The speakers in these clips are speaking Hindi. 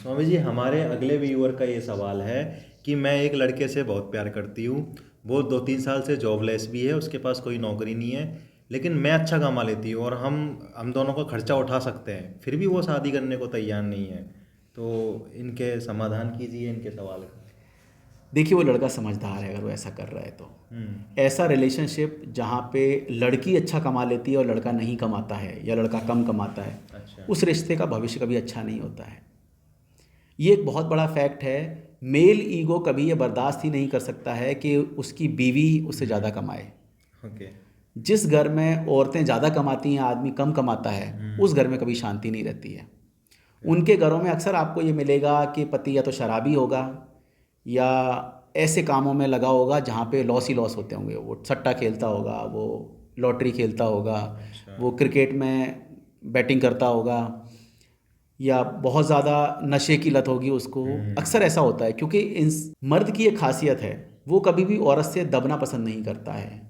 स्वामी जी, हमारे अगले व्यूअर का ये सवाल है कि मैं एक लड़के से बहुत प्यार करती हूँ। वो 2-3 साल से जॉबलेस भी है, उसके पास कोई नौकरी नहीं है, लेकिन मैं अच्छा कमा लेती हूँ और हम दोनों का खर्चा उठा सकते हैं, फिर भी वो शादी करने को तैयार नहीं है। तो इनके समाधान कीजिए इनके सवाल का। देखिए, वो लड़का समझदार है अगर वो ऐसा कर रहा है तो। हम्म। ऐसा रिलेशनशिप जहाँ पे लड़की अच्छा कमा लेती है और लड़का नहीं कमाता है या लड़का कम कमाता है, अच्छा। उस रिश्ते का भविष्य कभी अच्छा नहीं होता है। ये एक बहुत बड़ा फैक्ट है। मेल ईगो कभी ये बर्दाश्त ही नहीं कर सकता है कि उसकी बीवी उससे ज़्यादा कमाए। ओके। जिस घर में औरतें ज़्यादा कमाती हैं, आदमी कम कमाता है, उस हम्म। घर में कभी शांति नहीं रहती है। उनके घरों में अक्सर आपको ये मिलेगा कि पति या तो शराबी होगा या ऐसे कामों में लगा होगा जहाँ पे लॉस ही लॉस होते होंगे। वो सट्टा खेलता होगा, वो लॉटरी खेलता होगा, अच्छा। वो क्रिकेट में बैटिंग करता होगा, या बहुत ज़्यादा नशे की लत होगी उसको। अक्सर ऐसा होता है क्योंकि मर्द की एक खासियत है, वो कभी भी औरत से दबना पसंद नहीं करता है।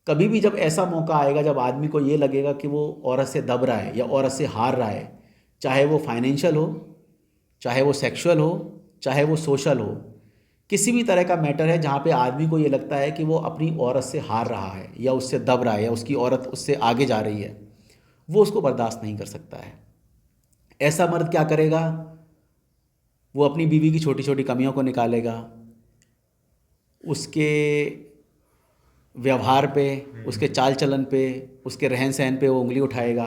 कभी भी जब ऐसा मौका आएगा जब आदमी को ये लगेगा कि वो औरत से दब रहा है या औरत से हार रहा है, चाहे वो फाइनेंशियल हो, चाहे वो सेक्सुअल हो, चाहे वो सोशल हो, किसी भी तरह का मैटर है जहाँ पे आदमी को ये लगता है कि वो अपनी औरत से हार रहा है या उससे दब रहा है या उसकी औरत उससे आगे जा रही है, वो उसको बर्दाश्त नहीं कर सकता है। ऐसा मर्द क्या करेगा? वो अपनी बीवी की छोटी छोटी कमियों को निकालेगा, उसके व्यवहार पे, उसके चाल चलन पे, उसके रहन सहन पे वो उंगली उठाएगा।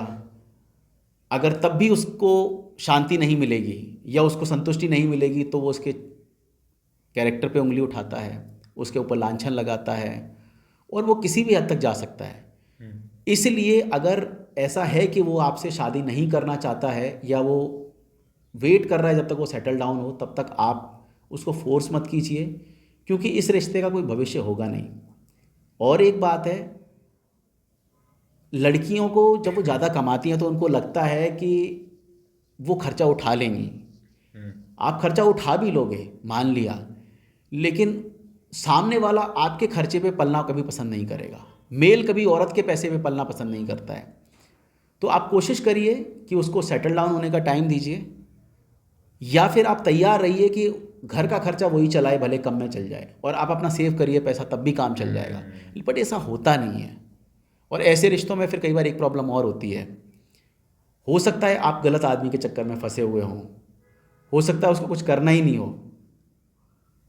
अगर तब भी उसको शांति नहीं मिलेगी या उसको संतुष्टि नहीं मिलेगी तो वो उसके कैरेक्टर पे उंगली उठाता है, उसके ऊपर लांछन लगाता है, और वो किसी भी हद तक जा सकता है। हम्म। इसलिए अगर ऐसा है कि वो आपसे शादी नहीं करना चाहता है या वो वेट कर रहा है जब तक वो सेटल डाउन हो, तब तक आप उसको फोर्स मत कीजिए, क्योंकि इस रिश्ते का कोई भविष्य होगा नहीं। और एक बात है, लड़कियों को जब वो ज़्यादा कमाती हैं तो उनको लगता है कि वो खर्चा उठा लेंगी। हम्म। आप खर्चा उठा भी लोगे, मान लिया, लेकिन सामने वाला आपके खर्चे पे पलना कभी पसंद नहीं करेगा। मेल कभी औरत के पैसे पे पलना पसंद नहीं करता है। तो आप कोशिश करिए कि उसको सेटल डाउन होने का टाइम दीजिए, या फिर आप तैयार रहिए कि घर का खर्चा वही चलाए, भले कम में चल जाए, और आप अपना सेव करिए पैसा, तब भी काम चल जाएगा। हम्म। बट ऐसा होता नहीं है। और ऐसे रिश्तों में फिर कई बार एक प्रॉब्लम और होती है। हो सकता है आप गलत आदमी के चक्कर में फंसे हुए हों, हो सकता है उसको कुछ करना ही नहीं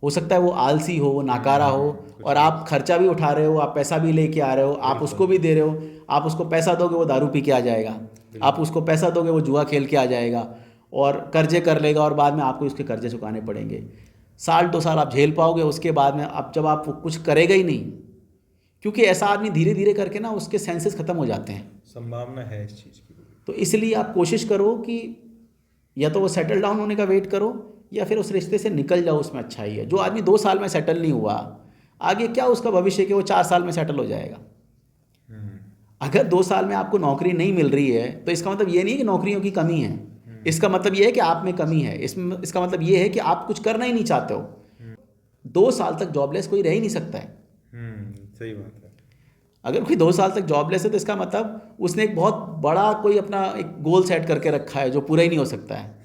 हो सकता है वो आलसी हो, वो नाकारा हो, कुछ और भी। आप खर्चा भी उठा रहे हो, आप पैसा भी लेके आ रहे हो, आप बिल्कुल। उसको भी दे रहे हो। आप उसको पैसा दोगे वो दारू पी के आ जाएगा, आप बिल्कुल। उसको पैसा दोगे वो जुआ खेल के आ जाएगा और कर्जे कर लेगा, और बाद में आपको उसके कर्जे चुकाने पड़ेंगे। 1-2 साल आप झेल पाओगे, उसके बाद में अब जब आप वो कुछ करेगा ही नहीं, क्योंकि ऐसा आदमी धीरे धीरे करके ना उसके सेंसेस ख़त्म हो जाते हैं। संभावना है इस चीज़ की पूरी। तो इसलिए आप कोशिश करो कि या तो वो सेटल डाउन होने का वेट करो, या फिर उस रिश्ते से निकल जाओ, उसमें अच्छा ही है। जो आदमी 2 साल में सेटल नहीं हुआ, आगे क्या उसका भविष्य कि वो 4 साल में सेटल हो जाएगा। हम्म। अगर 2 साल में आपको नौकरी नहीं मिल रही है तो इसका मतलब ये नहीं है कि नौकरियों की कमी है, इसका मतलब ये है कि आप में कमी है। इसका मतलब ये है कि आप कुछ करना ही नहीं चाहते हो। 2 साल तक जॉबलेस कोई रह ही नहीं सकता है। सही बात है। अगर कोई 2 साल तक जॉबलेस है तो इसका मतलब उसने एक बहुत बड़ा कोई अपना एक गोल सेट करके रखा है जो पूरा ही नहीं हो सकता है।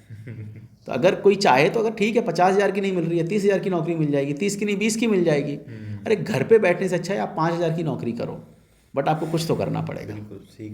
तो अगर कोई चाहे तो, अगर ठीक है 50,000 की नहीं मिल रही है, 30,000 की नौकरी मिल जाएगी, 30 की नहीं 20 की मिल जाएगी। हम्म। अरे घर पे बैठने से अच्छा है आप 5,000 की नौकरी करो, बट आपको कुछ तो करना पड़ेगा। बिल्कुल सीख